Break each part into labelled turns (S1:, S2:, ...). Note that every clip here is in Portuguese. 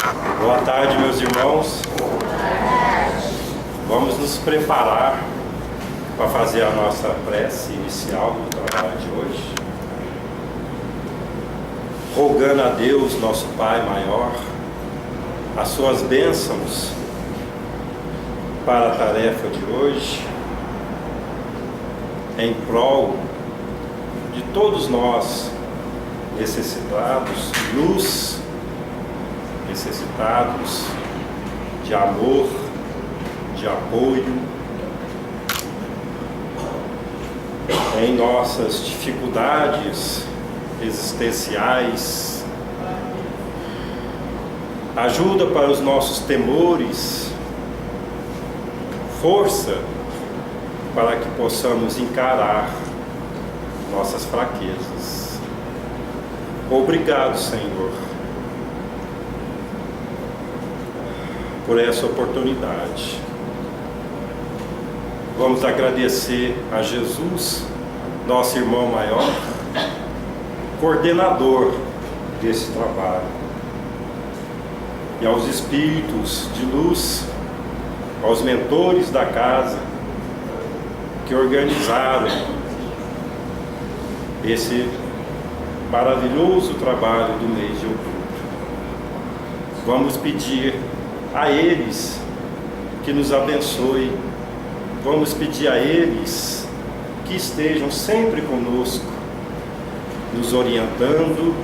S1: Boa tarde, meus irmãos. Vamos nos preparar para fazer a nossa prece inicial do trabalho de hoje, rogando a Deus, nosso Pai maior, as suas bênçãos para a tarefa de hoje, em prol de todos nós necessitados de luz, necessitados de amor, de apoio em nossas dificuldades existenciais, ajuda para os nossos temores, força para que possamos encarar nossas fraquezas. Obrigado, Senhor, por essa oportunidade. Vamos agradecer a Jesus, nosso irmão maior, coordenador desse trabalho, e aos espíritos de luz, aos mentores da casa que organizaram esse maravilhoso trabalho do mês de outubro. Vamos pedir a eles que nos abençoe, vamos pedir a eles que estejam sempre conosco, nos orientando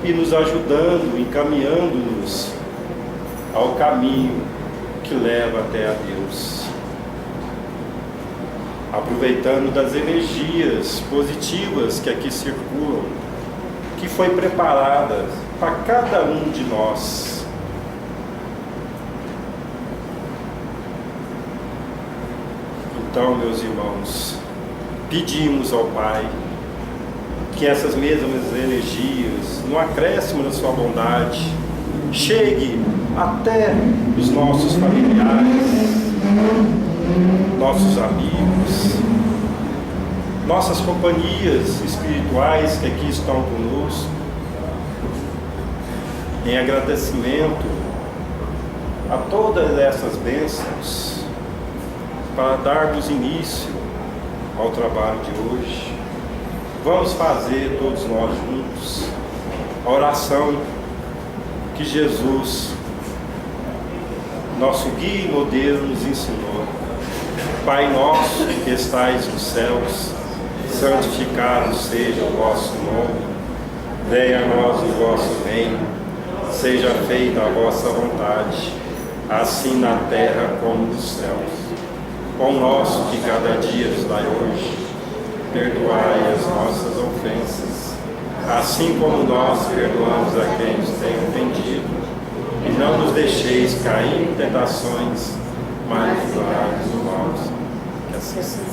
S1: e nos ajudando, encaminhando-nos ao caminho que leva até a Deus. Aproveitando das energias positivas que aqui circulam, que foi preparada para cada um de nós. Então, meus irmãos, pedimos ao Pai que essas mesmas energias, no acréscimo da sua bondade, chegue até os nossos familiares, nossos amigos, nossas companhias espirituais que aqui estão conosco, em agradecimento a todas essas bênçãos, para darmos início ao trabalho de hoje. Vamos fazer todos nós juntos a oração que Jesus, nosso guia e modelo, nos ensinou. Pai nosso que estais nos céus, santificado seja o vosso nome, venha a nós o vosso reino, seja feita a vossa vontade, assim na terra como nos céus. Pão nosso que cada dia nos dai hoje, perdoai as nossas ofensas, assim como nós perdoamos a quem nos tem ofendido, e não nos deixeis cair em tentações, mas livrai-nos do mal. Que assim seja.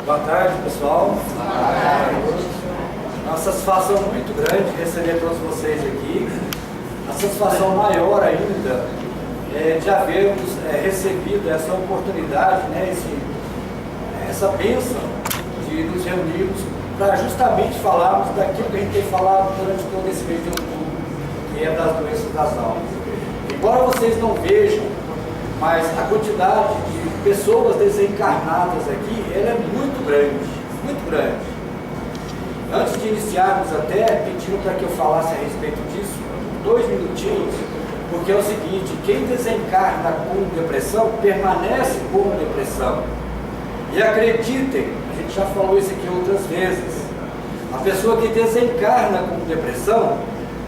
S2: Boa tarde, pessoal. Boa tarde. Uma satisfação muito grande receber todos vocês aqui. A satisfação maior ainda é de havermos recebido essa oportunidade, né, essa bênção de nos reunirmos para justamente falarmos daquilo que a gente tem falado durante todo esse mês de outubro, que é das doenças das almas. Embora vocês não vejam, mas a quantidade de pessoas desencarnadas aqui, ela é muito grande, muito grande. Antes de iniciarmos até, pediram para que eu falasse a respeito disso, 2 minutinhos, porque é o seguinte, quem desencarna com depressão, permanece com depressão. E acreditem, a gente já falou isso aqui outras vezes, a pessoa que desencarna com depressão,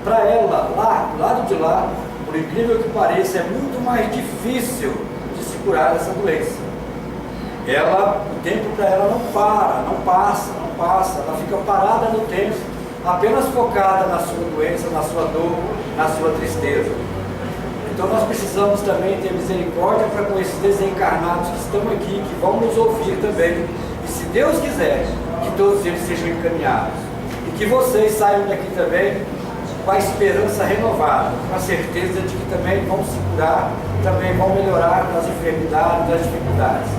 S2: para ela, lá, do lado de lá, por incrível que pareça, é muito mais difícil de se curar dessa doença. O tempo para ela não para, não passa, ela fica parada no tempo, apenas focada na sua doença, na sua dor, na sua tristeza. Então nós precisamos também ter misericórdia para com esses desencarnados que estão aqui, que vão nos ouvir também, e se Deus quiser, que todos eles sejam encaminhados, e que vocês saiam daqui também com a esperança renovada, com a certeza de que também vão se curar, também vão melhorar das enfermidades, das dificuldades.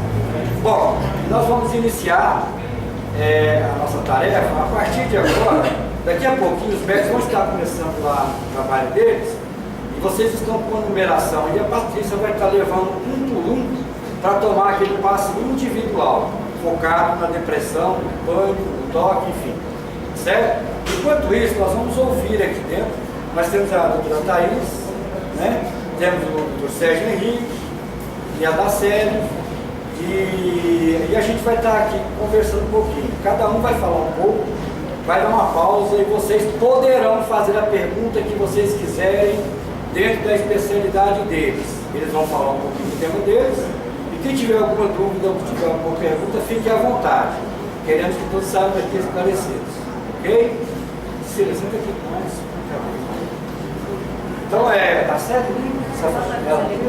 S2: Bom, nós vamos iniciar a nossa tarefa, a partir de agora, daqui a pouquinho, os médicos vão estar começando lá o trabalho deles, e vocês estão com a numeração, e a Patrícia vai estar levando um por um para tomar aquele passe individual, focado na depressão, no pânico, no toque, enfim. Certo? Enquanto isso, nós vamos ouvir aqui dentro, nós temos a doutora Thaís, né? Temos o doutor Sérgio Henrique e a Dacélia, e a gente vai estar aqui conversando um pouquinho. Cada um vai falar um pouco, vai dar uma pausa e vocês poderão fazer a pergunta que vocês quiserem dentro da especialidade deles. Eles vão falar um pouquinho do tema deles, e quem tiver alguma dúvida ou tiver alguma pergunta, fique à vontade. Queremos que todos saiam daqui esclarecidos. Ok? Cília, senta aqui com nós. Então, tá certo? Você vai fazer ela aqui?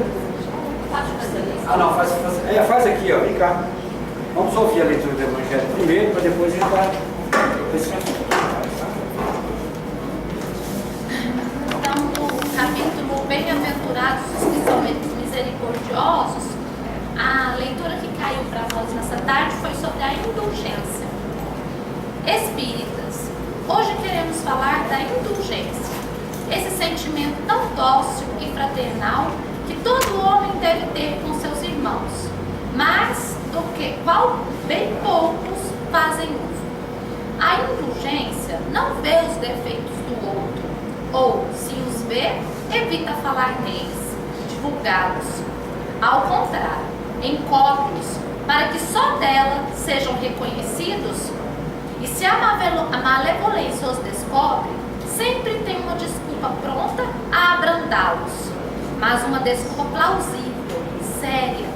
S2: Ah, não, faz aqui, ó, vem cá. Vamos ouvir a leitura do Evangelho primeiro, para depois a gente vai.
S3: Então, no capítulo Bem-aventurados os que são misericordiosos, a leitura que caiu para nós nessa tarde foi sobre a indulgência. Espíritas, hoje queremos falar da indulgência, esse sentimento tão dócil e fraternal que todo homem deve ter com seus irmãos, mas do que qual bem poucos fazem uso. A indulgência não vê os defeitos do outro, ou, se os vê, evita falar neles, divulgá-los. Ao contrário, encobre-os para que só dela sejam reconhecidos. E se a malevolência os descobre, sempre tem uma desculpa pronta a abrandá-los, mas uma desculpa plausível, séria,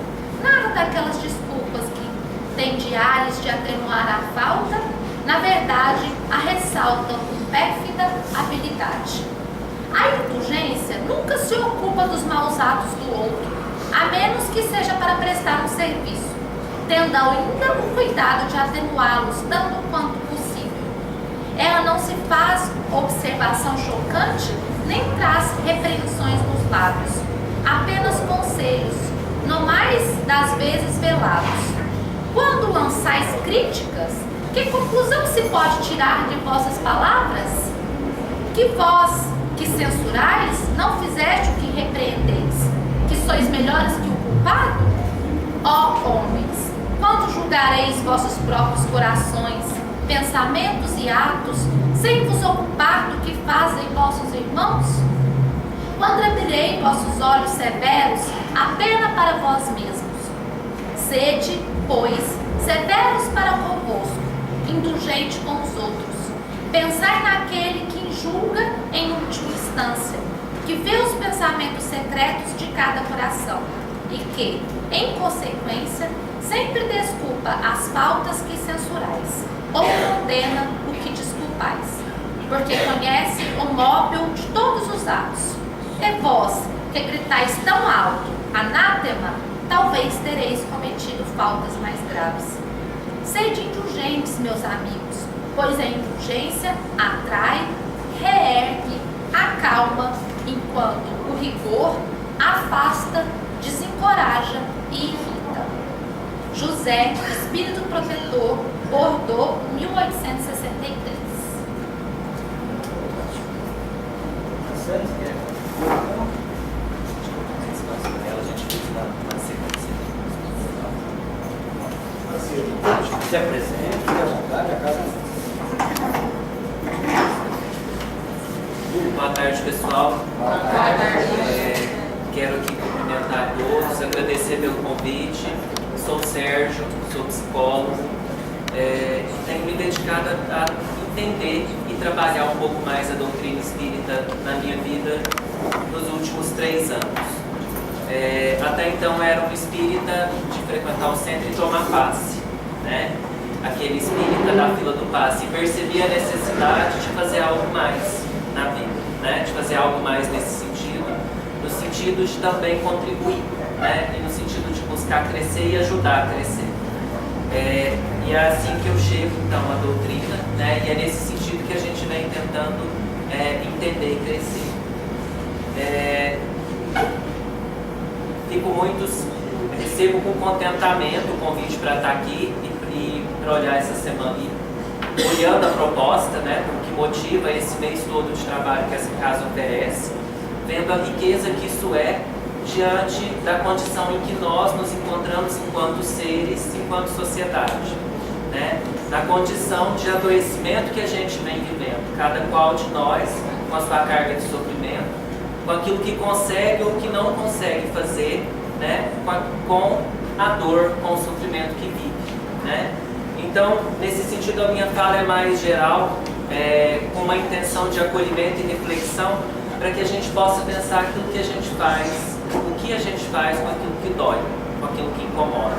S3: nada daquelas desculpas que têm de ares de atenuar a falta, na verdade a ressaltam com pérfida habilidade. A indulgência nunca se ocupa dos maus atos do outro, a menos que seja para prestar um serviço, tendo ainda o cuidado de atenuá-los tanto quanto possível. Ela não se faz observação chocante, nem traz repreensões nos lábios, apenas conselhos, no mais das vezes velados. Quando lançais críticas, que conclusão se pode tirar de vossas palavras? Que vós, que censurais, não fizeste o que repreendeis, que sois melhores que o culpado? Ó homens, quando julgareis vossos próprios corações, pensamentos e atos, sem vos ocupar do que fazem vossos irmãos? Quando abrirei vossos olhos severos, apenas para vós mesmos. Sede, pois, severos para convosco, indulgente com os outros. Pensai naquele que julga em última instância, que vê os pensamentos secretos de cada coração, e que, em consequência, sempre desculpa as faltas que censurais, ou condena o que desculpais, porque conhece o móvel de todos os atos. E vós, que gritais tão alto, anátema, talvez tereis cometido faltas mais graves. Sede indulgentes, meus amigos, pois a indulgência atrai, reergue, acalma, enquanto o rigor afasta, desencoraja e irrita. José, Espírito Protetor, Bordeaux, 1863.
S2: Se apresente, fique à vontade, a casa.
S4: Boa tarde, pessoal.
S3: Boa tarde.
S4: Quero aqui cumprimentar a todos, agradecer pelo convite. Sou o Sérgio, sou psicólogo. Tenho me dedicado a entender e trabalhar um pouco mais a doutrina espírita na minha vida nos últimos 3 anos. Até então era um espírita de frequentar o centro e tomar passe, né? Aquele espírita da fila do passe, e percebia a necessidade de fazer algo mais na vida, né? De fazer algo mais nesse sentido, no sentido de também contribuir, né? E no sentido de buscar crescer e ajudar a crescer. E é assim que eu chego então à doutrina, né? E é nesse sentido que a gente vem tentando entender e crescer. Recebo com contentamento o convite para estar aqui e para olhar essa semana e olhando a proposta, né, o que motiva esse mês todo de trabalho que essa casa oferece, vendo a riqueza que isso é diante da condição em que nós nos encontramos enquanto seres, enquanto sociedade, né? Na condição de adoecimento que a gente vem vivendo, cada qual de nós com a sua carga de sofrimento, com aquilo que consegue ou que não consegue fazer, né? Com a dor, com o sofrimento que vive, né? Então, nesse sentido, a minha fala é mais geral, com uma intenção de acolhimento e reflexão, para que a gente possa pensar aquilo que a gente faz, o que a gente faz com aquilo que dói, com aquilo que incomoda,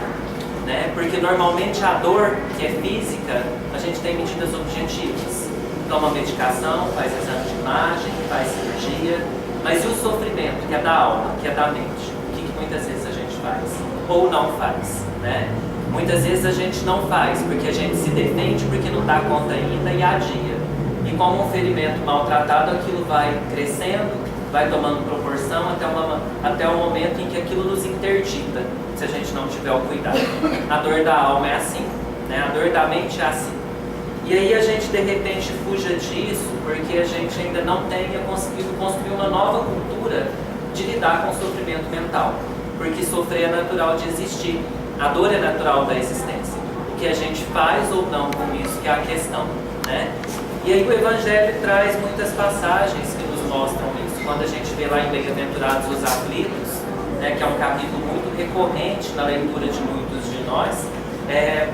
S4: né? Porque normalmente a dor, que é física, a gente tem medidas objetivas. Toma medicação, faz exame de imagem, faz cirurgia, mas e o sofrimento, que é da alma, que é da mente? O que muitas vezes a gente faz? Ou não faz, né? Muitas vezes a gente não faz porque a gente se defende porque não dá conta ainda e adia. E como um ferimento maltratado, aquilo vai crescendo, vai tomando proporção até o momento em que aquilo nos interdita, se a gente não tiver o cuidado. A dor da alma é assim, né? A dor da mente é assim. E aí a gente de repente fuja disso porque a gente ainda não tenha conseguido construir uma nova cultura de lidar com o sofrimento mental. Porque sofrer é natural de existir. A dor é natural da existência. O que a gente faz ou não com isso que é a questão, né? E aí o Evangelho traz muitas passagens que nos mostram isso. Quando a gente vê lá em Bem-aventurados os aflitos, né, que é um capítulo muito recorrente na leitura de muitos de nós,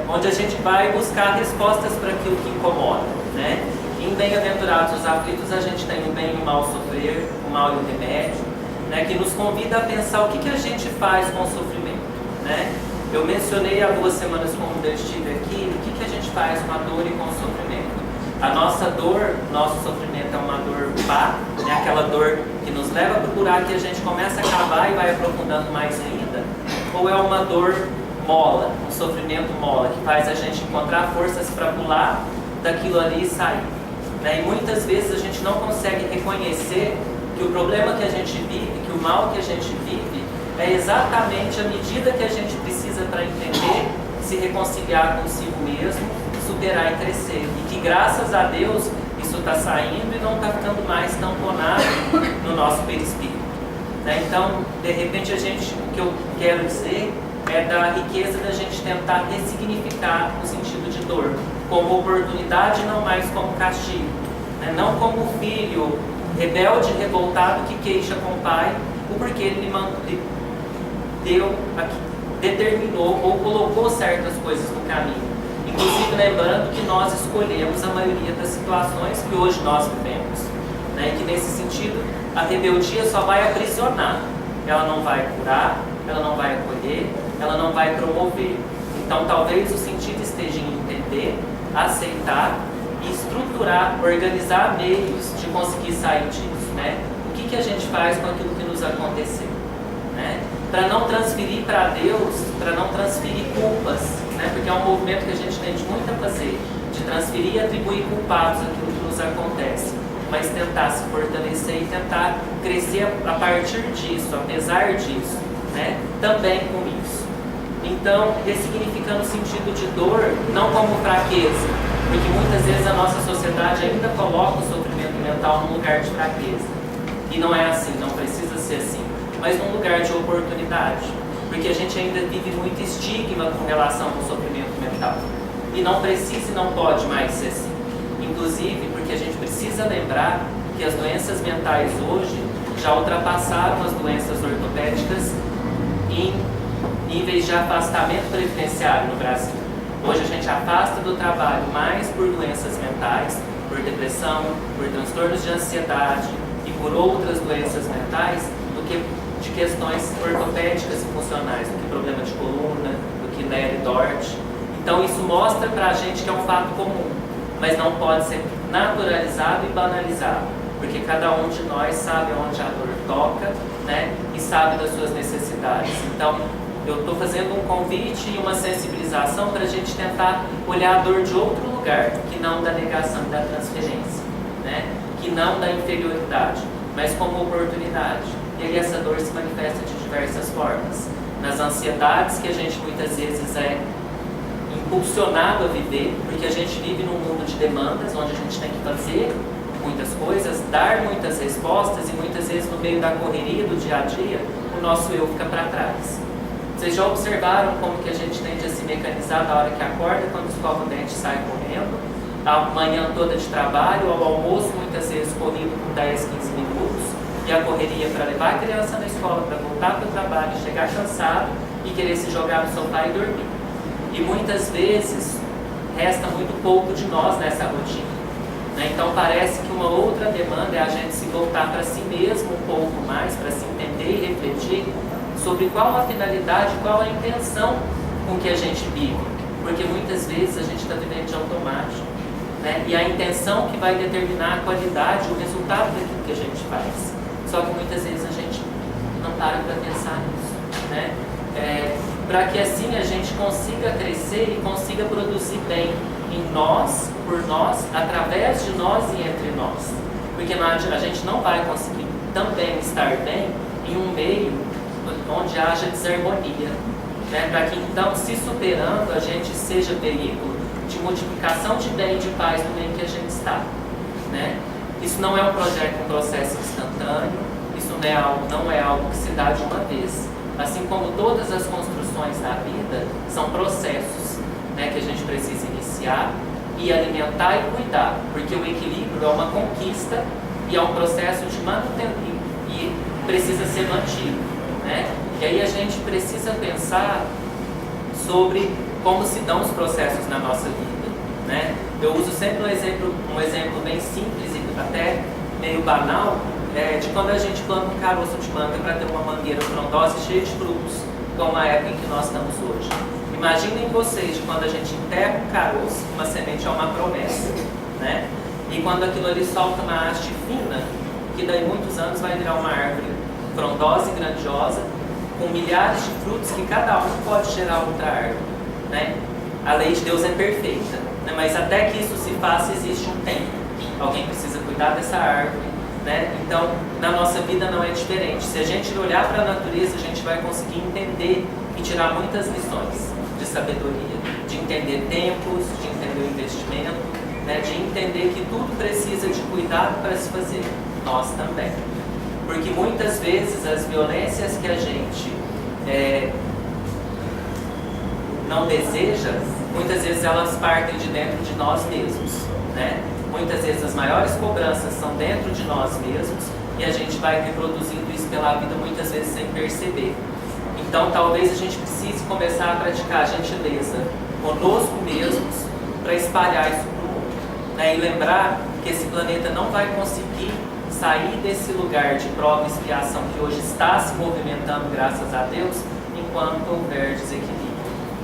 S4: onde a gente vai buscar respostas para aquilo que incomoda, né? Em Bem-aventurados os aflitos a gente tem o bem e o mal sofrer, o mal e o remédio, né, que nos convida a pensar o que a gente faz com o sofrimento, né? Eu mencionei há 2 semanas, quando eu estive aqui, o que a gente faz com a dor e com o sofrimento. A nossa dor, nosso sofrimento é uma dor pá, né? Aquela dor que nos leva a procurar que a gente começa a acabar e vai aprofundando mais ainda, ou é uma dor mola, um sofrimento mola, que faz a gente encontrar forças para pular daquilo ali e sair, né? E muitas vezes a gente não consegue reconhecer que o problema que a gente vive, que o mal que a gente vive, é exatamente a medida que a gente precisa para entender, se reconciliar consigo mesmo, superar e crescer. E que graças a Deus isso está saindo e não está ficando mais tamponado no nosso perispírito, né? Então, de repente, o que eu quero dizer é da riqueza da gente tentar ressignificar o sentido de dor como oportunidade, não mais como castigo, né? Não como o filho rebelde, revoltado que queixa com o pai o porquê ele determinou ou colocou certas coisas no caminho. Inclusive lembrando que nós escolhemos a maioria das situações que hoje nós vivemos, né? E que nesse sentido a rebeldia só vai aprisionar, ela não vai curar, ela não vai acolher, ela não vai promover. Então talvez o sentido esteja em entender, aceitar e estruturar, organizar meios de conseguir sair disso, né? O que a gente faz com aquilo que nos aconteceu, né? Para não transferir para Deus, para não transferir culpas, né? Porque é um movimento que a gente tende muito a fazer, de transferir e atribuir culpados àquilo que nos acontece, mas tentar se fortalecer e tentar crescer a partir disso, apesar disso, né? Também com isso. Então, ressignificando o sentido de dor, não como fraqueza, porque muitas vezes a nossa sociedade ainda coloca o sofrimento mental num lugar de fraqueza. E não é assim, não precisa ser assim, mas num lugar de oportunidade, porque a gente ainda vive muito estigma com relação ao sofrimento mental. E não precisa e não pode mais ser assim. Inclusive, porque a gente precisa lembrar que as doenças mentais hoje já ultrapassaram as doenças ortopédicas em níveis de afastamento previdenciário no Brasil. Hoje a gente afasta do trabalho mais por doenças mentais, por depressão, por transtornos de ansiedade e por outras doenças mentais, do que de questões ortopédicas e funcionais, do que problema de coluna, do que LER e DORT. Então isso mostra pra gente que é um fato comum, mas não pode ser naturalizado e banalizado, porque cada um de nós sabe onde a dor toca, né, e sabe das suas necessidades. Então, eu estou fazendo um convite e uma sensibilização para a gente tentar olhar a dor de outro lugar, que não da negação e da transferência, né? Que não da inferioridade, mas como oportunidade. E aí essa dor se manifesta de diversas formas. Nas ansiedades que a gente muitas vezes impulsionado a viver, porque a gente vive num mundo de demandas, onde a gente tem que fazer muitas coisas, dar muitas respostas, e muitas vezes no meio da correria do dia a dia, o nosso eu fica para trás. Vocês já observaram como que a gente tende a se mecanizar na hora que acorda, quando escova o dente sai correndo, a manhã toda de trabalho, ao almoço muitas vezes corrido por 10, 15 minutos, e a correria para levar a criança na escola, para voltar para o trabalho, chegar cansado e querer se jogar no sofá e dormir. E muitas vezes resta muito pouco de nós nessa rotina, né? Então parece que uma outra demanda é a gente se voltar para si mesmo um pouco mais, para se entender e refletir sobre qual a finalidade, qual a intenção com que a gente vive, porque muitas vezes a gente está vivendo de automático, né? E a intenção que vai determinar a qualidade, o resultado daquilo que a gente faz. Só que muitas vezes a gente não para para pensar nisso, né? Para que assim a gente consiga crescer e consiga produzir bem em nós, por nós, através de nós e entre nós. Porque a gente não vai conseguir também estar bem em um meio onde haja desarmonia, né? Para que então, se superando, a gente seja veículo de multiplicação de bem e de paz no meio que a gente está, né? Isso não é um processo instantâneo, isso não é algo que se dá de uma vez. Assim como todas as construções da vida, são processos, né, que a gente precisa iniciar e alimentar e cuidar, porque o equilíbrio é uma conquista e é um processo de manutenção e precisa ser mantido, né? E aí a gente precisa pensar sobre como se dão os processos na nossa vida, né? Eu uso sempre um exemplo bem simples e até meio banal, de quando a gente planta um caroço de manga para ter uma mangueira frondosa e cheia de frutos, como a época em que nós estamos hoje. Imaginem vocês de quando a gente enterra um caroço, uma semente é uma promessa, né? E quando aquilo ali solta uma haste fina, que daí muitos anos vai virar uma árvore frondosa e grandiosa, com milhares de frutos que cada um pode gerar outra árvore, né? A lei de Deus é perfeita, né? Mas até que isso se faça existe um tempo. Alguém precisa cuidar dessa árvore, né? Então, na nossa vida não é diferente. Se a gente olhar para a natureza, a gente vai conseguir entender e tirar muitas lições de sabedoria, de entender tempos, de entender o investimento, né? De entender que tudo precisa de cuidado para se fazer, nós também. Porque muitas vezes as violências que a gente não deseja, muitas vezes elas partem de dentro de nós mesmos, né? Muitas vezes as maiores cobranças são dentro de nós mesmos e a gente vai reproduzindo isso pela vida muitas vezes sem perceber. Então talvez a gente precise começar a praticar a gentileza conosco mesmos para espalhar isso para o mundo, né? E lembrar que esse planeta não vai conseguir sair desse lugar de prova e expiação que hoje está se movimentando, graças a Deus, enquanto houver desequilíbrio,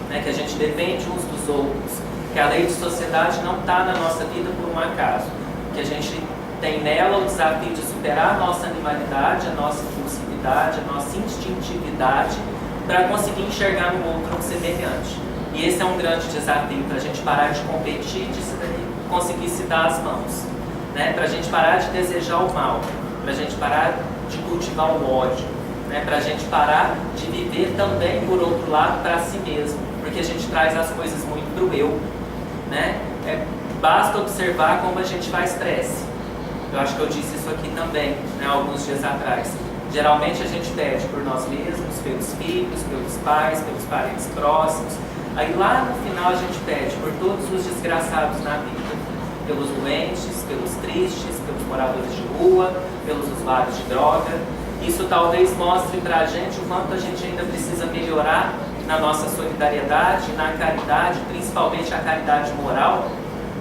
S4: né? Que a gente depende uns dos outros, que a lei de sociedade não está na nossa vida por um acaso, que a gente tem nela o desafio de superar a nossa animalidade, a nossa impulsividade, a nossa instintividade, para conseguir enxergar no outro um semelhante. E esse é um grande desafio, para a gente parar de competir disso daí, conseguir se dar as mãos, né? Para a gente parar de desejar o mal, para a gente parar de cultivar o ódio, né? Para a gente parar de viver também, por outro lado, para si mesmo, porque a gente traz as coisas muito para o eu, né? Basta observar como a gente faz estresse. Eu acho que eu disse isso aqui também, né, alguns dias atrás. Geralmente a gente pede por nós mesmos, pelos filhos, pelos pais, pelos parentes próximos. Aí lá no final a gente pede por todos os desgraçados na vida, pelos doentes, pelos tristes, pelos moradores de rua, pelos usuários de droga. Isso talvez mostre para a gente o quanto a gente ainda precisa melhorar na nossa solidariedade, na caridade, principalmente a caridade moral,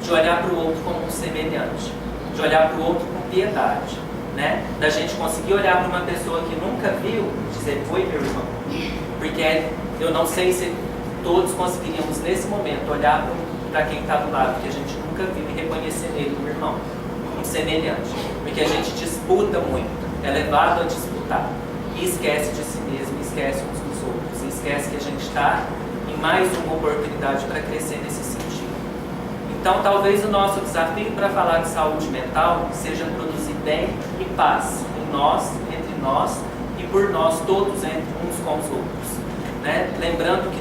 S4: de olhar para o outro como um semelhante, de olhar para o outro com piedade, né? Da gente conseguir olhar para uma pessoa que nunca viu, dizer, oi meu irmão, porque eu não sei se todos conseguiríamos nesse momento olhar para quem está do lado, que a gente nunca viu, e reconhecer nele um irmão, um semelhante, porque a gente disputa muito, é levado a disputar, e esquece de si mesmo, esquece uns dos outros, e esquece que a gente está em mais uma oportunidade para crescer nesse sentido. Então, talvez o nosso desafio para falar de saúde mental seja produzir bem e paz em nós, entre nós e por nós todos, entre uns com os outros, né? Lembrando que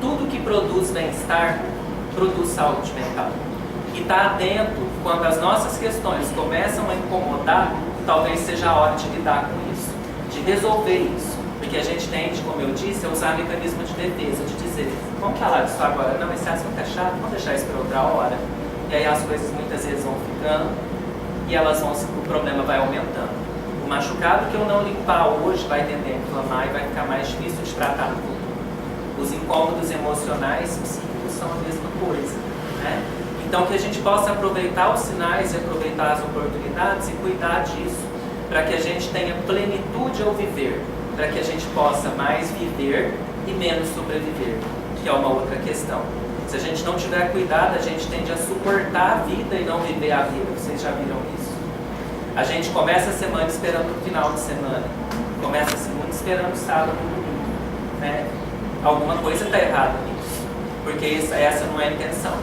S4: tudo que produz bem-estar, produz saúde mental. E estar atento quando as nossas questões começam a incomodar, talvez seja a hora de lidar com isso, de resolver isso. Porque a gente tende, como eu disse, a usar mecanismo de defesa, de dizer, vamos falar disso agora, não, esse assunto é chato, vamos deixar isso para outra hora. E aí as coisas muitas vezes vão ficando e o problema vai aumentando. O machucado que eu não limpar hoje vai tender a inflamar e vai ficar mais difícil de tratar no futuro. Os incômodos emocionais psíquicos são a mesma coisa, né? Então que a gente possa aproveitar os sinais e aproveitar as oportunidades e cuidar disso, para que a gente tenha plenitude ao viver, para que a gente possa mais viver e menos sobreviver, que é uma outra questão. Se a gente não tiver cuidado, a gente tende a suportar a vida e não viver a vida. Vocês já viram isso? A gente começa a semana esperando o final de semana, começa a segunda esperando o sábado e o domingo, né? Alguma coisa está errada nisso, porque essa não é a intenção,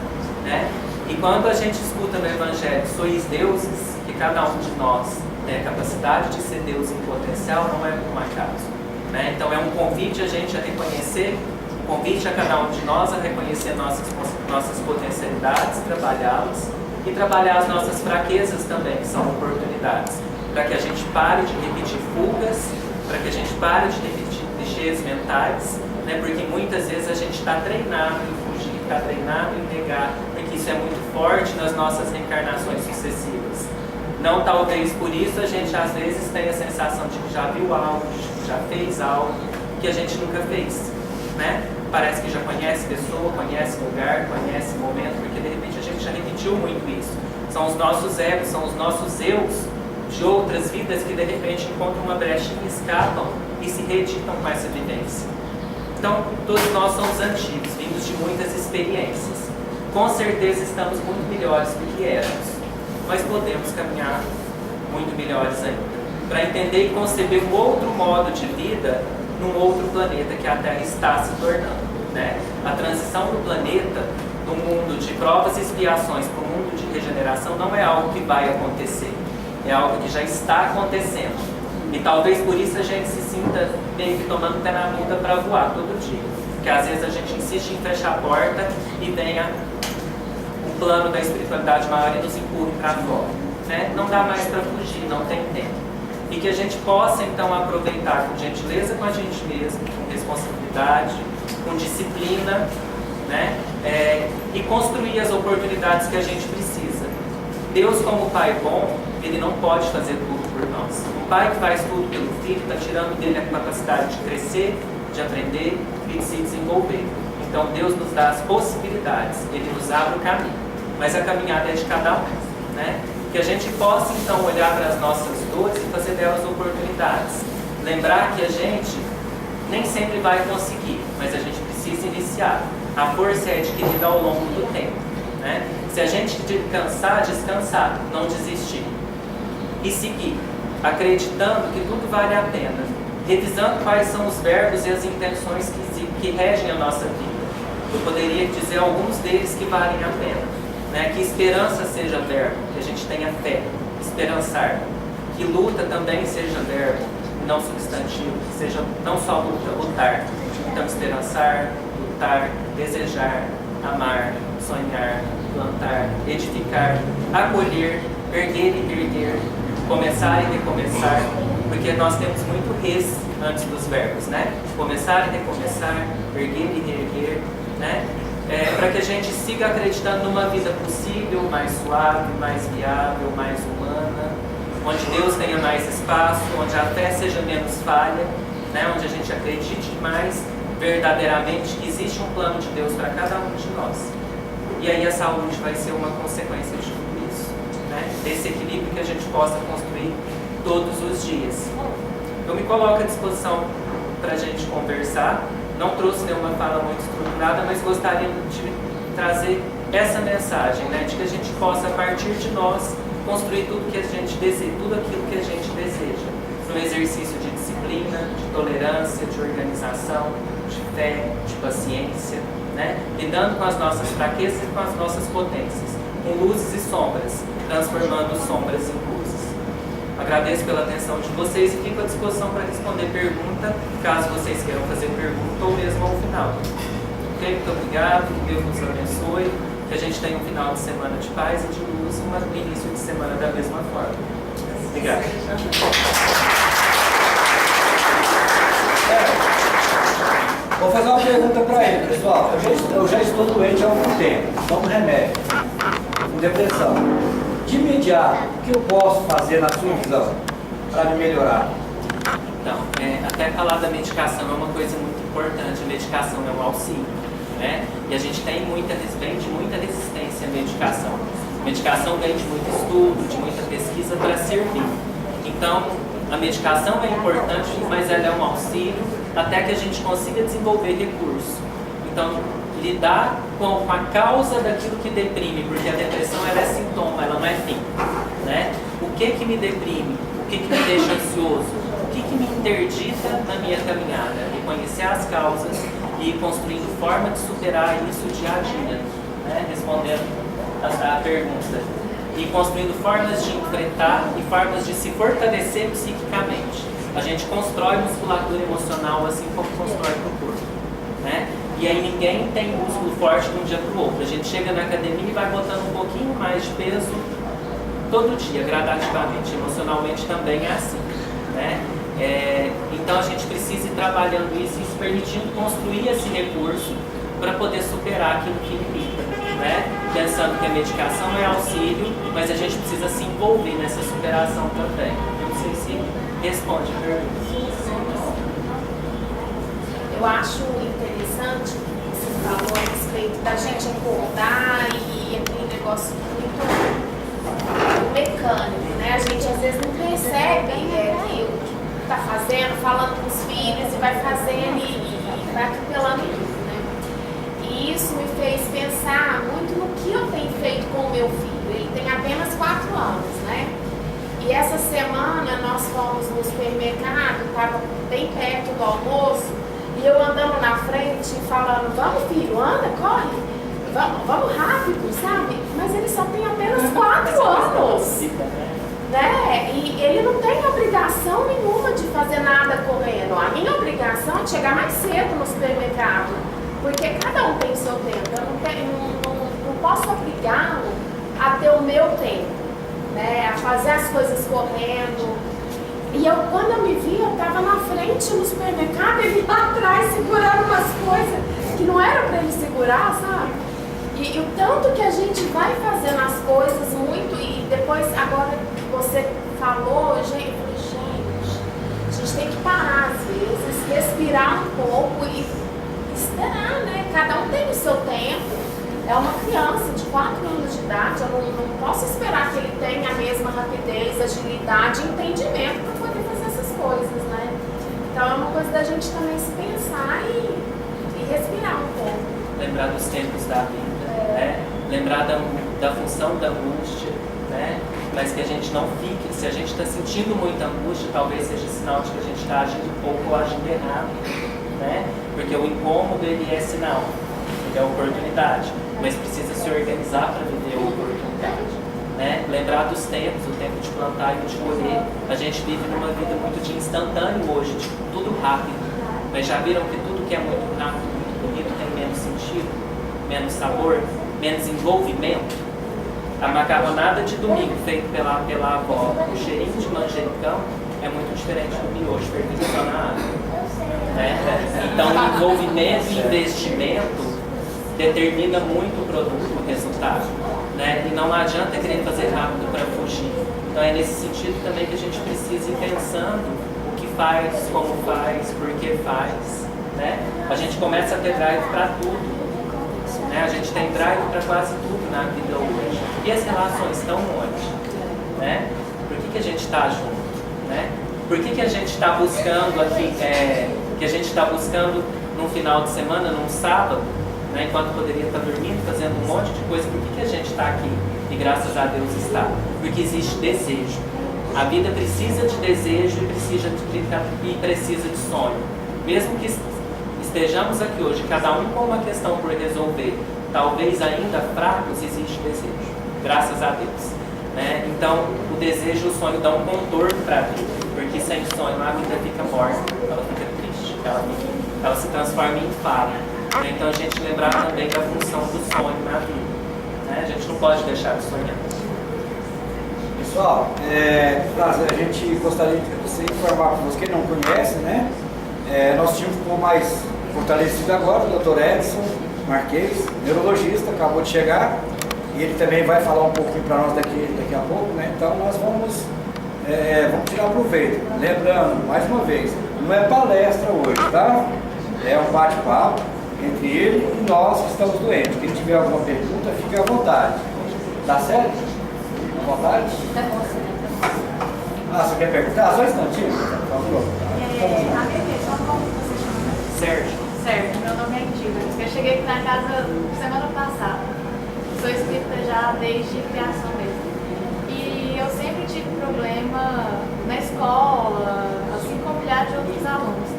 S4: né? E quando a gente escuta no Evangelho, sois deuses, que cada um de nós tem a capacidade de ser Deus em potencial, não é por um acaso, né? Então é um convite a gente a reconhecer, um convite a cada um de nós a reconhecer nossas potencialidades, trabalhá-las e trabalhar as nossas fraquezas também, que são oportunidades, para que a gente pare de repetir fugas, para que a gente pare de repetir clichês mentais, né? Porque muitas vezes a gente está treinado em fugir, está treinado em negar, porque isso é muito forte nas nossas reencarnações sucessivas. Não talvez por isso a gente às vezes tem a sensação de que já viu algo, de que já fez algo que a gente nunca fez, né? Parece que já conhece pessoa, conhece lugar, conhece momento, porque de repente a gente já repetiu muito isso. São os nossos egos, são os nossos eus de outras vidas que de repente encontram uma brechinha, escapam e se reeditam com essa vivência. Então, todos nós somos antigos, vindos de muitas experiências. Com certeza estamos muito melhores do que éramos, mas podemos caminhar muito melhores ainda, para entender e conceber um outro modo de vida num outro planeta que a Terra está se tornando, né? A transição do planeta, do mundo de provas e expiações para o mundo de regeneração, não é algo que vai acontecer, é algo que já está acontecendo. E talvez por isso a gente se sinta meio que tomando pé na bunda para voar todo dia, porque às vezes a gente insiste em fechar a porta e venha o plano da espiritualidade maior e nos empurre para fora, né? Não dá mais para fugir, não tem tempo. E que a gente possa então aproveitar com gentileza com a gente mesmo, com responsabilidade, com disciplina, né? E construir as oportunidades que a gente precisa. Deus, como Pai bom, Ele não pode fazer tudo por nós. O Pai que faz tudo pelo Filho está tirando dele a capacidade de crescer, de aprender e de se desenvolver. Então Deus nos dá as possibilidades, Ele nos abre o caminho, mas a caminhada é de cada um, né? Que a gente possa então olhar para as nossas dores e fazer delas oportunidades. Lembrar que a gente nem sempre vai conseguir, mas a gente precisa iniciar. A força é adquirida ao longo do tempo, né? Se a gente cansar, descansar, não desistir. E seguir, acreditando que tudo vale a pena, revisando quais são os verbos e as intenções que regem a nossa vida. Eu poderia dizer alguns deles que valem a pena, né? Que esperança seja verbo, que a gente tenha fé, esperançar. Que luta também seja verbo, não substantivo, que seja não só luta, lutar. Então esperançar, lutar, desejar, amar, sonhar, plantar, edificar, acolher, erguer e erguer, começar e recomeçar, porque nós temos muito res antes dos verbos, né? Começar e recomeçar, erguer e reerguer, né? Para que a gente siga acreditando numa vida possível, mais suave, mais viável, mais humana, onde Deus tenha mais espaço, onde a fé seja menos falha, né? Onde a gente acredite mais verdadeiramente que existe um plano de Deus para cada um de nós. E aí a saúde vai ser uma consequência de tudo isso, né? Desse equilíbrio que a gente possa construir todos os dias. Eu me coloco à disposição para a gente conversar. Não trouxe nenhuma fala muito estruturada, mas gostaria de trazer essa mensagem, né? De que a gente possa, a partir de nós, construir tudo que a gente deseja, tudo aquilo que a gente deseja. No exercício de disciplina, de tolerância, de organização, de fé, de paciência, né? Lidando com as nossas fraquezas e com as nossas potências, com luzes e sombras, transformando sombras em luzes. Agradeço pela atenção de vocês e fico à disposição para responder pergunta, caso vocês queiram fazer pergunta ou mesmo ao final. Ok? Muito obrigado, que Deus nos abençoe, que a gente tenha um final de semana de paz e de luz, um início de semana da mesma forma. Obrigado.
S2: Vou fazer uma pergunta para ele, pessoal. Eu já estou doente há algum tempo, tomo remédio, com depressão. De imediato, o que eu posso fazer na sua visão para me melhorar?
S4: Então, até falar da medicação é uma coisa muito importante. A medicação é um auxílio, né? E a gente vem de muita resistência à medicação. A medicação vem de muito estudo, de muita pesquisa para servir. Então, a medicação é importante, mas ela é um auxílio até que a gente consiga desenvolver recurso. Então, lidar com a causa daquilo que deprime, porque a depressão ela é sintoma, ela não é fim, né? O que me deprime? O que me deixa ansioso? O que me interdita na minha caminhada? Reconhecer as causas e ir construindo forma de superar isso dia a dia, né? Respondendo a pergunta. E construindo formas de enfrentar e formas de se fortalecer psiquicamente. A gente constrói musculatura emocional assim como constrói para o corpo, né? E aí ninguém tem músculo forte de um dia para o outro. A gente chega na academia e vai botando um pouquinho mais de peso todo dia, gradativamente. Emocionalmente também é assim, né? Então a gente precisa ir trabalhando isso e se permitindo construir esse recurso para poder superar aquilo que limita, né? Pensando que a medicação é auxílio, mas a gente precisa se envolver nessa superação também. Eu não sei se responde a pergunta.
S5: Eu acho interessante o que você falou a respeito da gente acordar e aquele negócio muito mecânico, né? A gente às vezes não percebe o que está fazendo, falando com os filhos e vai fazendo e vai atropelando tudo, né? E isso me fez pensar muito no que eu tenho feito com o meu filho. Ele tem apenas 4 anos, né? E essa semana nós fomos no supermercado, estava bem perto do almoço, e eu andando na frente falando, vamos filho, anda, corre, vamos rápido, sabe? Mas ele só tem apenas 4 anos, né? E ele não tem obrigação nenhuma de fazer nada correndo. A minha obrigação é chegar mais cedo no supermercado, porque cada um tem o seu tempo. Eu não posso obrigá-lo a ter o meu tempo, né, a fazer as coisas correndo. E quando eu me vi, eu estava na frente no supermercado, ele lá atrás segurando umas coisas que não era para ele segurar, sabe? E o tanto que a gente vai fazendo as coisas muito, e depois, agora que você falou, gente, eu falei, a gente tem que parar às vezes, respirar um pouco e esperar, né? Cada um tem o seu tempo. É uma criança de 4 anos de idade, eu não posso esperar que ele tenha a mesma rapidez, agilidade e entendimento para poder fazer essas coisas, né? Então é uma coisa da gente também se pensar e respirar um pouco.
S4: Lembrar dos tempos da vida, né? Lembrar da função da angústia, né? Mas que a gente não fique, se a gente está sentindo muita angústia, talvez seja sinal de que a gente está agindo pouco ou agindo errado, né? Porque o incômodo, ele é sinal, ele é oportunidade. Mas precisa se organizar para viver a oportunidade, né? Lembrar dos tempos, o tempo de plantar e de colher. A gente vive numa vida muito de instantâneo hoje, de tudo rápido. Mas já viram que tudo que é muito rápido, muito bonito, tem menos sentido, menos sabor, menos envolvimento? A macarronada de domingo feita pela avó, o cheirinho de manjericão, é muito diferente do miojo fervido só na água, né? Então o envolvimento e investimento determina muito o produto, o resultado, né? E não adianta querer fazer rápido para fugir. Então é nesse sentido também que a gente precisa ir pensando o que faz, como faz, por que faz, né? A gente começa a ter drive para tudo, né? A gente tem drive para quase tudo na vida hoje. E as relações estão onde, né? Por que a gente está junto, né? Por que a gente está buscando aqui, que a gente está buscando num final de semana, num sábado, né, enquanto poderia estar dormindo, fazendo um monte de coisa? Por que a gente está aqui? E graças a Deus está. Porque existe desejo. A vida precisa de desejo e precisa de sonho. Mesmo que estejamos aqui hoje, cada um com uma questão por resolver, talvez ainda fracos, existe desejo. Graças a Deus. Né? Então, o desejo e o sonho dão um contorno para a vida. Porque sem sonho a vida fica morta, ela fica triste, ela se transforma em fado. Então a gente lembrar também da função do sonho na vida, né? A gente não pode deixar de sonhar.
S2: Pessoal, a gente gostaria de você informar para você que não conhece, né? Nós tínhamos como mais fortalecido agora o Dr. Edson Marques, neurologista, acabou de chegar, e ele também vai falar um pouquinho para nós daqui a pouco, né? Então nós vamos tirar proveito. Lembrando, mais uma vez, não é palestra hoje, tá? É um bate-papo entre ele e nós que estamos doentes. Quem tiver alguma pergunta, fique à vontade. Tá certo? À vontade? Você quer perguntar? Só um instantinho, por favor.
S6: A minha questão, como você chama?
S4: Sérgio.
S6: Certo, meu nome é Indira. Eu cheguei aqui na casa semana passada. Sou espírita já desde criação mesmo. E eu sempre tive problema na escola, assim como milhares de outros alunos.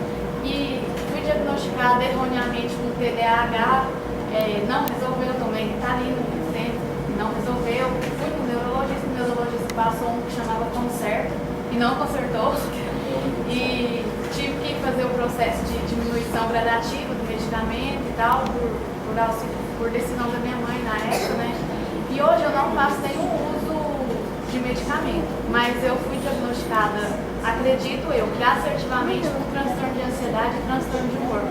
S6: E fui diagnosticada erroneamente com TDAH, não resolveu, tomei Ritalina muito tempo, não resolveu. Fui no neurologista, o neurologista passou um que chamava Concerto e não consertou. E tive que fazer o processo de diminuição gradativa do medicamento e tal, por decisão da minha mãe na época, né? E hoje eu não faço nenhum uso de medicamento, mas eu fui diagnosticada, acredito eu, que assertivamente com transtorno de ansiedade e transtorno de humor.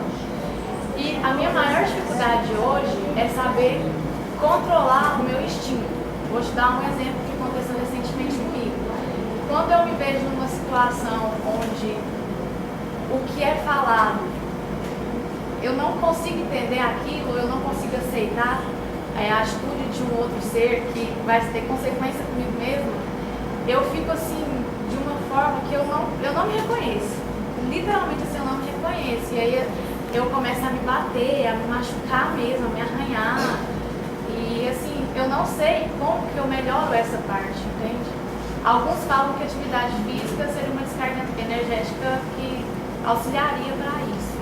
S6: E a minha maior dificuldade hoje é saber controlar o meu instinto. Vou te dar um exemplo que aconteceu recentemente comigo. Quando eu me vejo numa situação onde o que é falado, eu não consigo entender aquilo, eu não consigo aceitar a atitude de um outro ser que vai ter consequência comigo mesmo, eu fico assim, de uma forma que eu não me reconheço. Literalmente assim, eu não me reconheço. E aí eu começo a me bater, a me machucar mesmo, a me arranhar. E assim, eu não sei como que eu melhoro essa parte, entende? Alguns falam que atividade física seria uma descarga energética que auxiliaria para isso.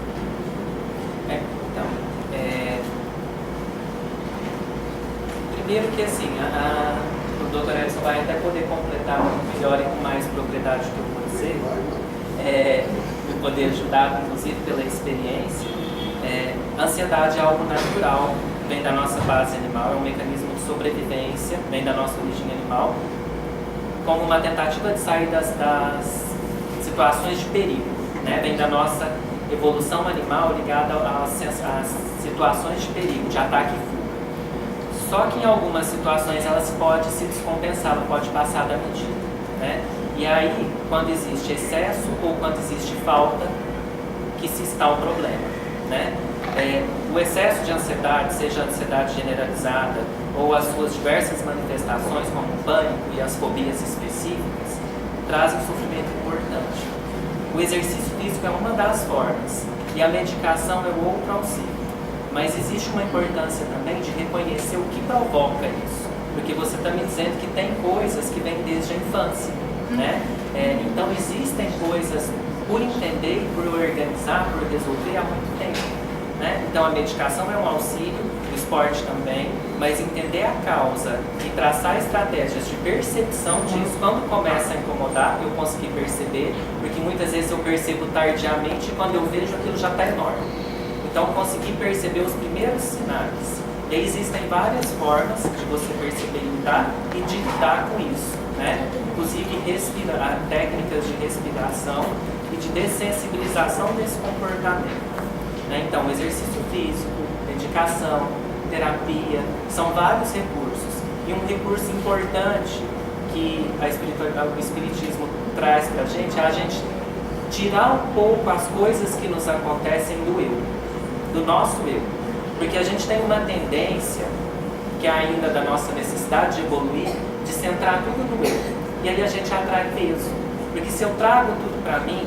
S4: Primeiro que assim, o Dr. Edson vai até poder completar melhor e com mais propriedade do que eu vou dizer, poder ajudar, inclusive pela experiência. A ansiedade é algo natural, vem da nossa base animal, é um mecanismo de sobrevivência, vem da nossa origem animal, como uma tentativa de sair das situações de perigo, né? Vem da nossa evolução animal ligada às situações de perigo, de ataque e fuga. Só que em algumas situações ela pode se descompensar, ela pode passar da medida, né? E aí, quando existe excesso ou quando existe falta, que se está um problema, né? O excesso de ansiedade, seja a ansiedade generalizada ou as suas diversas manifestações, como o pânico e as fobias específicas, trazem um sofrimento importante. O exercício físico é uma das formas e a medicação é o outro auxílio. Mas existe uma importância também de reconhecer o que provoca isso, porque você está me dizendo que tem coisas que vêm desde a infância, né? Então existem coisas por entender, por organizar, por resolver há muito tempo, né? Então a medicação é um auxílio, o esporte também, mas entender a causa e traçar estratégias de percepção disso, quando começa a incomodar, eu consegui perceber, porque muitas vezes eu percebo tardiamente e quando eu vejo aquilo já está enorme. Então, conseguir perceber os primeiros sinais. E aí existem várias formas de você perceber e lidar e de lidar com isso, né? Inclusive, técnicas de respiração e de dessensibilização desse comportamento, né? Então, exercício físico, medicação, terapia, são vários recursos. E um recurso importante que o Espiritismo traz para a gente tirar um pouco as coisas que nos acontecem do eu. Do nosso eu, porque a gente tem uma tendência, que é ainda da nossa necessidade de evoluir, de centrar tudo no eu, e aí a gente atrai peso, porque se eu trago tudo para mim,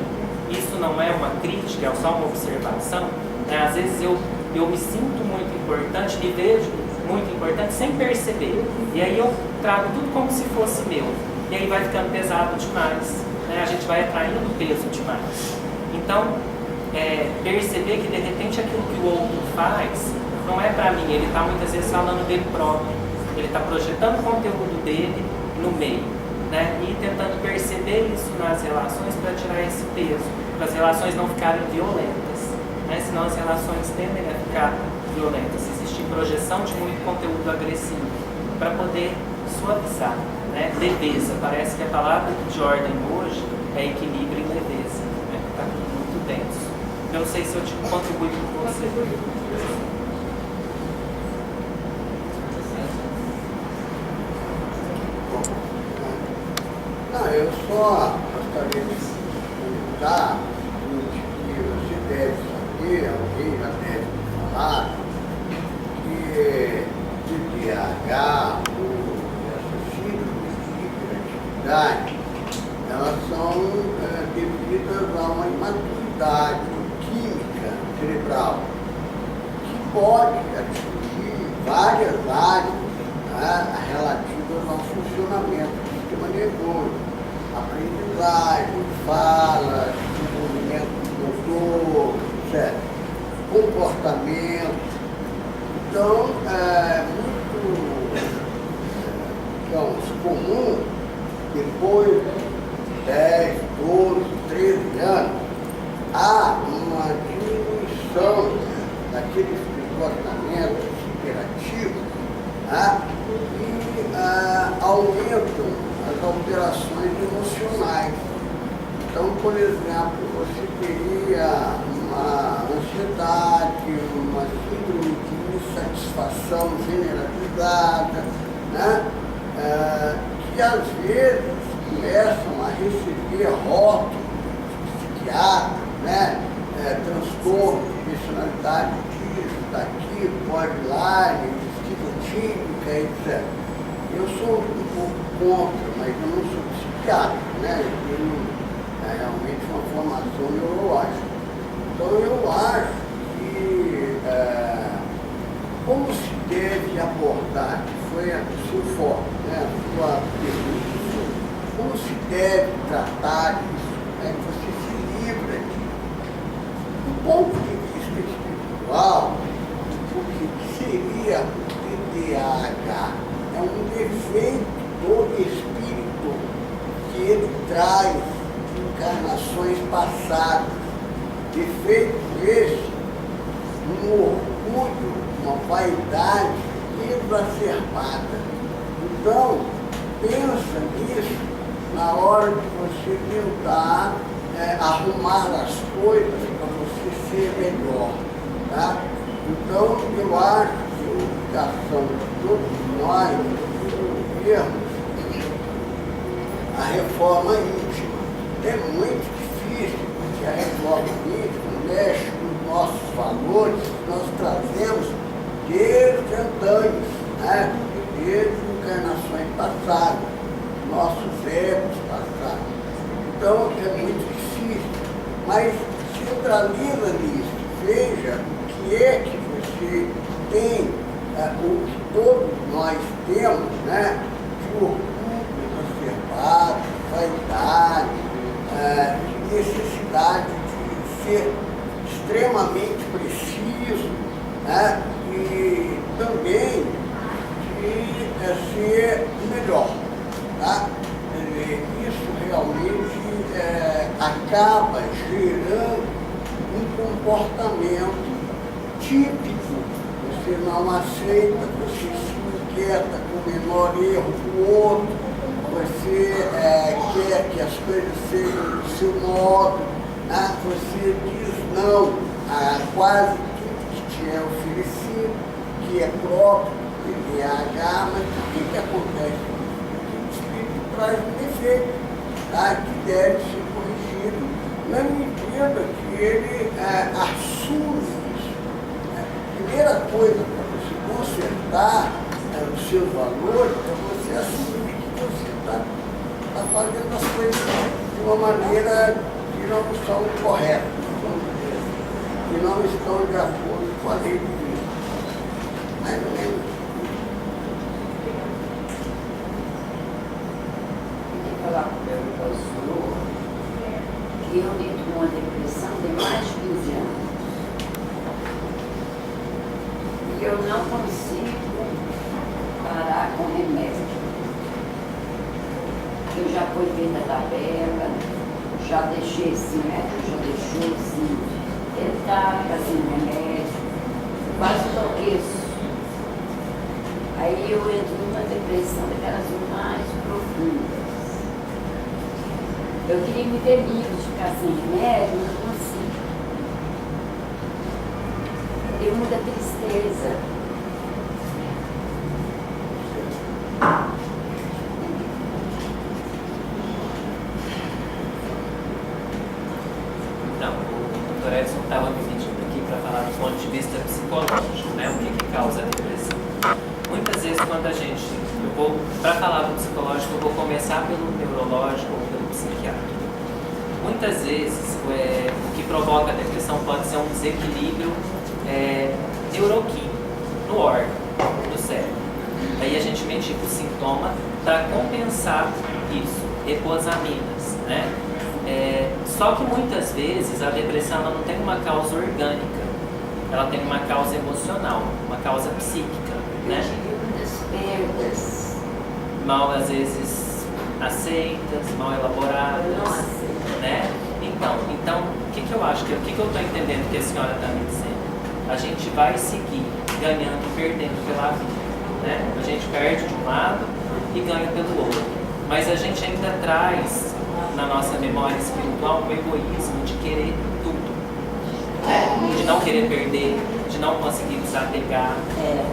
S4: isso não é uma crítica, é só uma observação, né? Às vezes eu me sinto muito importante, me vejo muito importante sem perceber, e aí eu trago tudo como se fosse meu, e aí vai ficando pesado demais, né? A gente vai atraindo peso demais. Então, perceber que de repente aquilo que o outro faz não é para mim, ele está muitas vezes falando dele próprio, ele está projetando o conteúdo dele no meio, né? E tentando perceber isso nas relações para tirar esse peso, para as relações não ficarem violentas, né? Senão as relações tendem a ficar violentas, se existe projeção de muito conteúdo agressivo, para poder suavizar, né? Leveza, parece que a palavra de ordem hoje é equilíbrio e leveza, né? Está muito denso. Eu não sei se eu te contribuí com você.
S7: Não, eu só gostaria de comentar que você deve saber, alguém já deve falar, que TDAH ou essas síndromes de hiperatividade, elas são devidas a uma imaturidade química cerebral que pode atingir várias áreas, né, relativas ao funcionamento do sistema nervoso, aprendizagem, fala, desenvolvimento motor, etc., comportamento. Então, é muito, digamos, comum, depois de 10, 12, 13 anos, há uma diminuição daqueles comportamentos hiperativos, né? E aumentam as alterações emocionais. Então, por exemplo, você teria uma ansiedade, uma síndrome de insatisfação generalizada, né? Que às vezes começam a receber rótulos psiquiátricos, né? Transtorno de personalidade disso, daquilo, borderline, esquizotímica, etc. Eu sou um pouco contra, mas eu não sou psiquiatra, né? Eu tenho realmente uma formação neurológica. Então eu acho que como se deve abordar, que foi o seu foco, né? A sua pergunta, como se deve tratar isso, né? Que você se livra disso. Do ponto de vista espiritual, o que seria o TDAH? É um defeito do espírito que ele traz de encarnações passadas. Defeito esse, um orgulho, uma vaidade exacerbada. Então, pensa nisso na hora de você tentar arrumar as coisas para você ser melhor. Tá? Então, eu acho que a obrigação de todos nós desenvolvermos a reforma íntima. É muito difícil, porque a reforma íntima mexe com os nossos valores que nós trazemos desde antanhos, né? Desde encarnações passadas, nossos épocos passados. Então é muito difícil, mas centraliza nisso, veja o que é que você tem, o que todos nós temos, né? De orgulho exacerbado, vaidade, de necessidade de ser extremamente preciso, né? E também de ser melhor. Tá? Isso realmente acaba gerando um comportamento típico. Você não aceita, você se inquieta com o menor erro do outro, você quer que as coisas sejam do seu modo, né? Você diz não a quase tudo que te é oferecido, que é próprio do TDAH, mas o que acontece? O espírito traz um defeito, tá? Que deve ser corrigido na medida que ele assume isso. A primeira coisa para você consertar os seus valores é você assumir que você está fazendo as coisas de uma maneira que não são corretas, que não estão de acordo com a lei divina. Mais ou menos.
S8: Falar para o senhor que eu lido com uma depressão de mais de 15 anos. E eu não consigo parar com remédio. Eu já fui feita tabela, já deixei esse médico, já deixou assim, etapas sem remédio. quase enlouqueço. Aí eu entro numa depressão daquelas mais profundas. Eu queria me ver livre de ficar sem remédio, mas não consigo. Eu muita tristeza.
S4: Então, o Dr. Edson estava me pedindo aqui para falar do ponto de vista psicológico, né? O que causa a depressão. Muitas vezes quando a gente, para falar do psicológico, eu vou começar pelo neurológico ou pelo psiquiátrico. Muitas vezes o que provoca a depressão pode ser um desequilíbrio neuroquímico no órgão do cérebro. Aí a gente medica o sintoma para compensar isso, reposaminas, né? Só que muitas vezes a depressão ela não tem uma causa orgânica, ela tem uma causa emocional, uma causa psíquica, né?
S8: Muitas perdas.
S4: Mal às vezes aceitas, mal elaboradas,
S8: Nossa.
S4: né? Então, o que eu acho, o que eu estou entendendo que a senhora está me dizendo? A gente vai seguir ganhando e perdendo pela vida, né? A gente perde de um lado e ganha pelo outro, mas a gente ainda traz na nossa memória espiritual um egoísmo de querer tudo, né? De não querer perder, de não conseguir desapegar,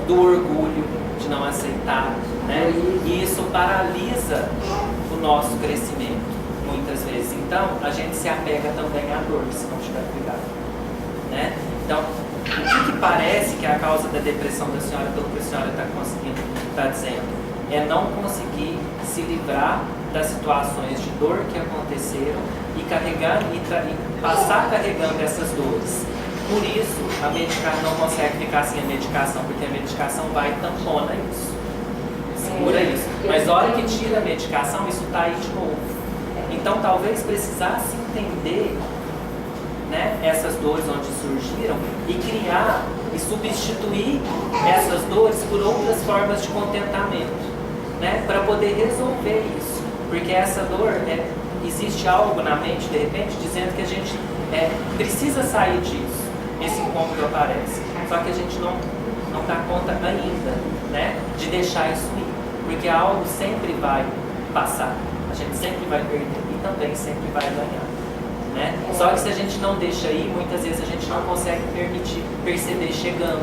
S4: do orgulho, de não aceitar, né? E isso paralisa o nosso crescimento muitas vezes. Então a gente se apega também à dor se não tiver cuidado, né? Então o que parece que é a causa da depressão da senhora, pelo que a senhora está dizendo, é não conseguir se livrar das situações de dor que aconteceram e carregar e passar carregando essas dores. Por isso, a medicação não consegue ficar sem a medicação, porque a medicação vai e tampona isso, segura isso. Mas a hora que tira a medicação, isso está aí de novo. Então, talvez precisasse entender, né, essas dores onde surgiram e criar e substituir essas dores por outras formas de contentamento, né, para poder resolver isso. Porque essa dor, existe algo na mente, de repente, dizendo que a gente precisa sair disso. Esse incômodo aparece. Só que a gente não dá conta ainda, né, de deixar isso ir. Porque algo sempre vai passar. A gente sempre vai perder e também sempre vai ganhar, né? Só que se a gente não deixa ir, muitas vezes a gente não consegue perceber chegando.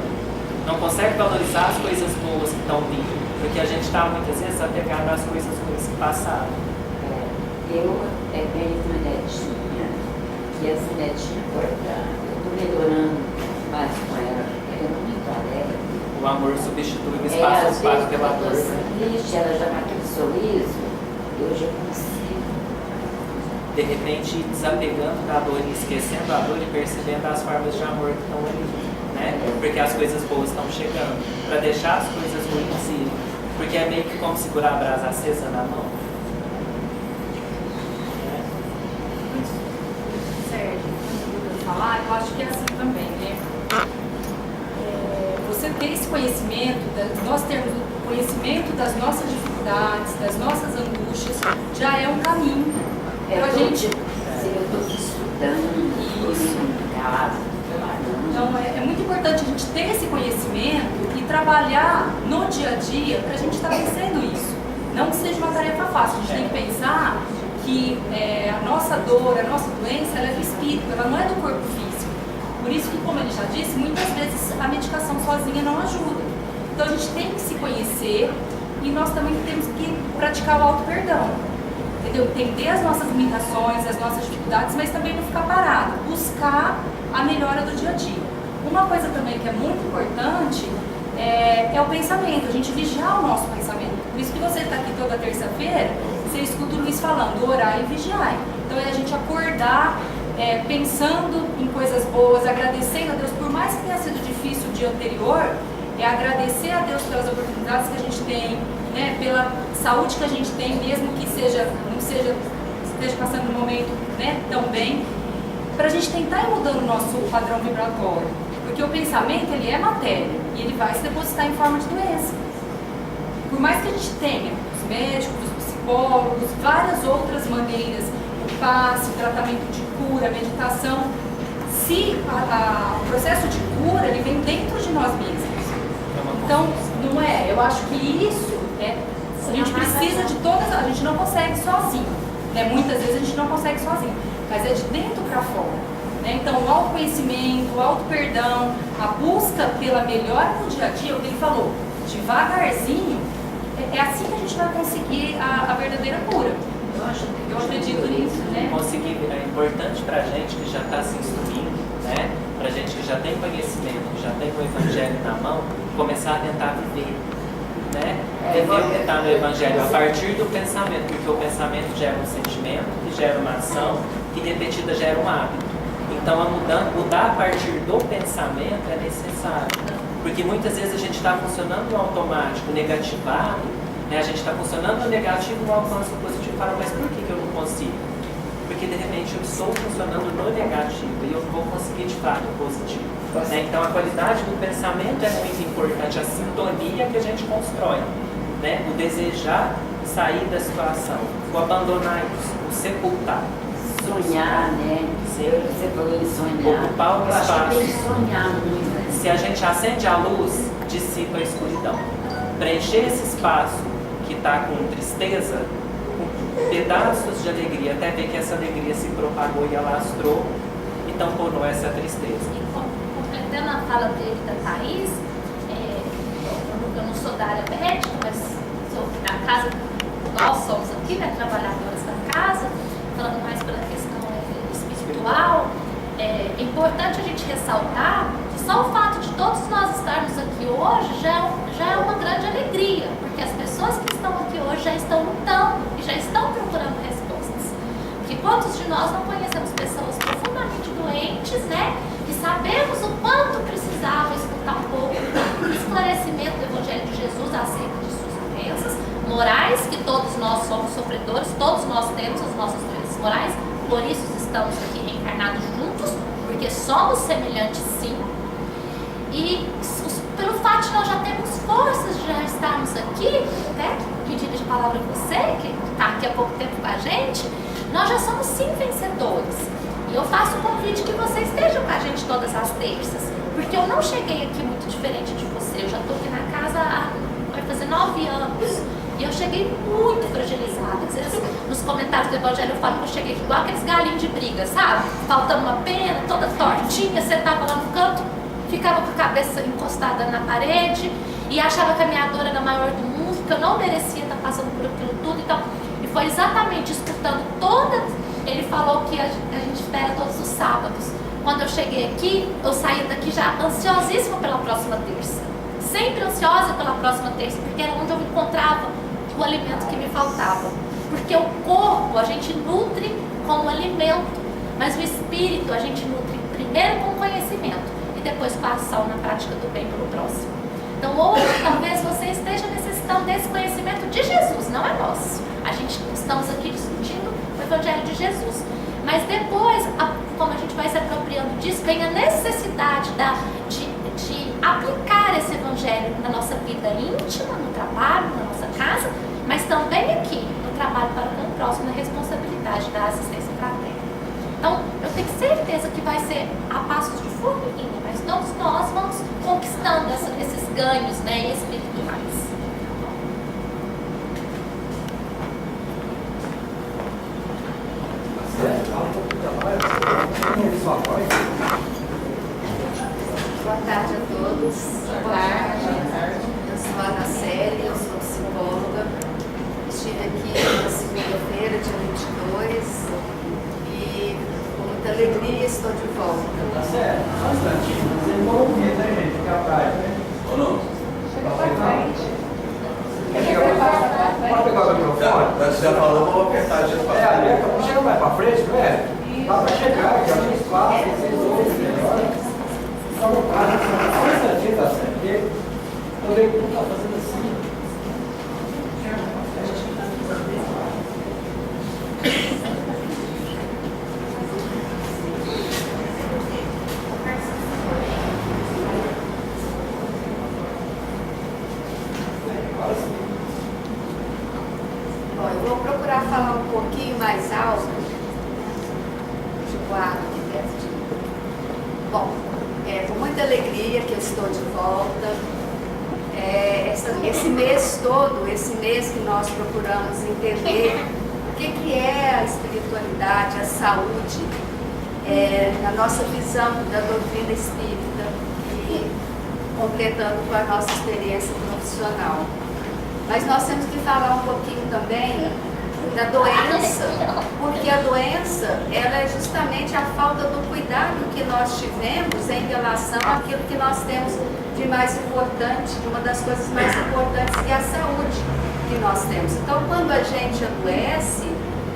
S4: Não consegue valorizar as coisas boas que estão vindo. Porque a gente está muitas vezes apegado às coisas ruins que passaram.
S8: Eu tenho uma netinha, e essa netinha importante, eu estou melhorando mais com ela, ela é muito alegre.
S4: O amor substitui o espaço ocupado pela dor.
S8: Triste, ela já com aquele sorriso, eu já consigo.
S4: De repente, ir desapegando da dor e esquecendo a dor e percebendo as formas de amor que estão ali, né? Porque as coisas boas estão chegando, para deixar as coisas ruins irem. Porque é meio que como segurar a brasa acesa na mão.
S9: Falar, eu acho que é assim também, né? Você ter esse conhecimento, nós termos o conhecimento das nossas dificuldades, das nossas angústias, já é um caminho para a gente.
S8: Eu estou estudando,
S9: isso.
S8: em casa, trabalhando.
S9: Então é muito importante a gente ter esse conhecimento e trabalhar no dia a dia para a gente estar vencendo isso. Não que seja uma tarefa fácil, a gente tem que pensar que a nossa dor, a nossa doença, ela é do espírito, ela não é do corpo físico. Por isso que, como ele já disse, muitas vezes a medicação sozinha não ajuda. Então a gente tem que se conhecer e nós também temos que praticar o auto-perdão. Entendeu? Entender as nossas limitações, as nossas dificuldades, mas também não ficar parado. Buscar a melhora do dia a dia. Uma coisa também que é muito importante é o pensamento, a gente vigiar o nosso pensamento. Por isso que você está aqui toda terça-feira, você escuta o Luiz falando, orar e vigiar. Então é a gente acordar pensando em coisas boas, agradecendo a Deus, por mais que tenha sido difícil o dia anterior, agradecer a Deus pelas oportunidades que a gente tem, né, pela saúde que a gente tem, mesmo que esteja passando um momento, né, tão bem, para a gente tentar ir mudando o nosso padrão vibratório. Porque o pensamento, ele é matéria e ele vai se depositar em forma de doença. Por mais que a gente tenha os médicos, os psicólogos, várias outras maneiras, o passe, o tratamento de cura, a meditação, se o processo de cura ele vem dentro de nós mesmos. Então, não é? Eu acho que isso a gente precisa de todas, a gente não consegue sozinho, né? Muitas vezes a gente não consegue sozinho, mas é de dentro para fora, né? Então, o autoconhecimento, o auto-perdão, a busca pela melhora no dia a dia, o que ele falou, devagarzinho, é assim que a gente vai conseguir a verdadeira cura. Eu acredito nisso, né?
S4: Conseguir, é importante para a gente que já está se instruindo, né? Para a gente que já tem conhecimento, que já tem o Evangelho na mão, começar a tentar viver, né? Viver o que está no Evangelho a partir do pensamento, porque o pensamento gera um sentimento, que gera uma ação, que repetida gera um hábito. Então, mudar a partir do pensamento é necessário, porque muitas vezes a gente está funcionando no automático, negativado, né? A gente está funcionando no negativo, no alcance positivo, fala, mas por que eu não consigo? Porque de repente eu estou funcionando no negativo e eu não vou conseguir de fato o positivo. Né? Então a qualidade do pensamento é muito importante, a sintonia que a gente constrói, né? O desejar sair da situação, o abandonar isso, o sepultar.
S8: Sonhar, né? Você falou em sonhar.
S4: Ocupar o espaço.
S8: Tem que sonhar muito, né?
S4: Se a gente acende a luz, dissipa a escuridão. Preencher esse espaço que está com tristeza, com pedaços de alegria, até ver que essa alegria se propagou e alastrou e tamponou essa tristeza.
S3: E completando a fala dele da Thaís, eu não sou da área médica, mas sou da casa, nós somos aqui, né, trabalhadoras da casa, falando mais pela questão espiritual. É importante a gente ressaltar que só o fato de todos nós estarmos aqui hoje já é uma grande alegria, porque as pessoas que estão aqui hoje já estão lutando e já estão procurando respostas. Porque quantos de nós não conhecemos pessoas profundamente doentes, né? E sabemos o quanto precisavam escutar um pouco do esclarecimento do Evangelho de Jesus acerca de suas doenças morais, que todos nós somos sofredores, todos nós temos as nossas doenças morais, por isso estamos aqui reencarnados juntos, porque somos semelhantes sim. E pelo fato de nós já termos forças de já estarmos aqui, né? Pedido de palavra a você, que está aqui há pouco tempo com a gente, nós já somos sim vencedores. E eu faço o convite que você esteja com a gente todas as terças, porque eu não cheguei aqui muito diferente de você. Eu já estou aqui na casa vai fazer 9 anos. E eu cheguei muito fragilizada. Às vezes, nos comentários do Evangelho, eu falo que eu cheguei igual aqueles galinhos de briga, sabe? Faltando uma pena, toda tortinha, sentava lá no canto, ficava com a cabeça encostada na parede e achava que a minha dor era a maior do mundo, que eu não merecia estar passando por aquilo tudo. Então, e foi exatamente escutando todas. Ele falou que a gente espera todos os sábados. Quando eu cheguei aqui, eu saí daqui já ansiosíssima pela próxima terça. Sempre ansiosa pela próxima terça, porque era onde eu encontrava o alimento que me faltava. Porque o corpo a gente nutre com o alimento, mas o espírito a gente nutre primeiro com o conhecimento e depois com a ação na prática do bem pelo próximo. Então hoje talvez você esteja necessitando desse conhecimento de Jesus, não é nosso. A gente estamos aqui discutindo o Evangelho de Jesus. Mas depois, como a gente vai se apropriando disso, vem a necessidade de aplicar esse Evangelho na nossa vida íntima, no trabalho, na nossa casa, mas também aqui, no trabalho para com o próximo, na responsabilidade da assistência fraterna. Então, eu tenho certeza que vai ser a passos de formiguinha, mas todos nós vamos conquistando esses ganhos, né, espirituais.
S10: Boa tarde a todos. Boa tarde. Eu sou a Ana Célia, eu sou psicóloga. Estive aqui na segunda-feira, dia 22, e com muita alegria estou de volta.
S2: Tá certo? Só um instantinho. Vocês vão ouvir, né, gente? Fica atrás, né? Ou não? Chega pra frente. Quer chegar mais pra frente? Pode pegar o microfone?
S11: Você já falou, vou apertar de fato.
S2: Chega mais pra frente, não é? Dá pra chegar aqui, ó, tem espaço, vocês ouvem melhor. Só um instantinho, tá certo? Porque eu vejo que não tá fazendo assim.
S10: Bom, eu vou procurar falar um pouquinho mais alto. Guardo aqui perto de mim. Bom, é com muita alegria que eu estou de volta. Esse mês todo, esse mês que nós procuramos entender o que é a espiritualidade, a saúde, na nossa visão da doutrina espírita e completando com a nossa experiência profissional. Mas nós temos que falar um pouquinho também da doença, porque a doença ela é justamente a falta do cuidado que nós tivemos em relação àquilo que nós temos de mais importante, uma das coisas mais importantes que é a saúde que nós temos. Então, quando a gente adoece,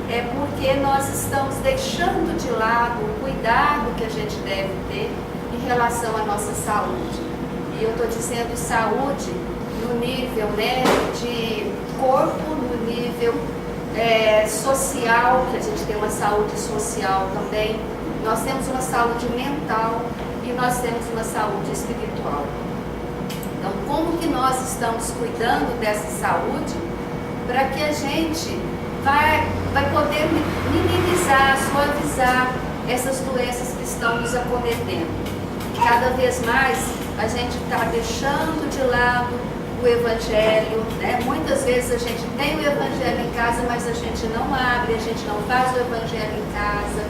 S10: é porque nós estamos deixando de lado o cuidado que a gente deve ter em relação à nossa saúde. E eu estou dizendo saúde no nível, né, de corpo, no nível social, que a gente tem uma saúde social também. Nós temos uma saúde mental e nós temos uma saúde espiritual. Então, como que nós estamos cuidando dessa saúde para que a gente vai poder minimizar, suavizar essas doenças que estão nos acometendo? Cada vez mais a gente está deixando de lado o Evangelho, né? Muitas vezes a gente tem o Evangelho em casa, mas a gente não abre, a gente não faz o Evangelho em casa,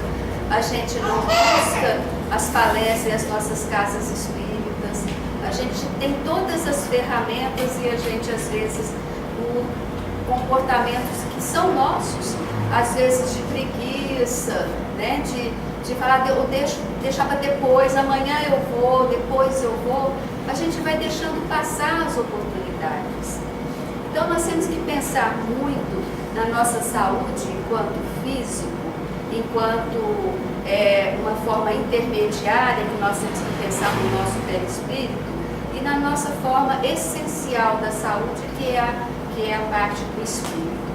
S10: a gente não busca as palestras e as nossas casas espíritas. A gente tem todas as ferramentas e a gente, às vezes, comportamentos que são nossos, às vezes de preguiça, né? De falar, eu deixar para depois, amanhã eu vou, depois eu vou. A gente vai deixando passar as oportunidades. Então, nós temos que pensar muito na nossa saúde enquanto físico, enquanto uma forma intermediária que nós temos que pensar no nosso perispírito, e na nossa forma essencial da saúde, que é a parte do espírito.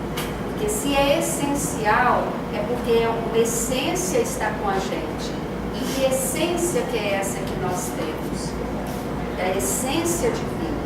S10: Porque se é essencial, é porque uma essência está com a gente. E que essência que é essa que nós temos? É a essência divina.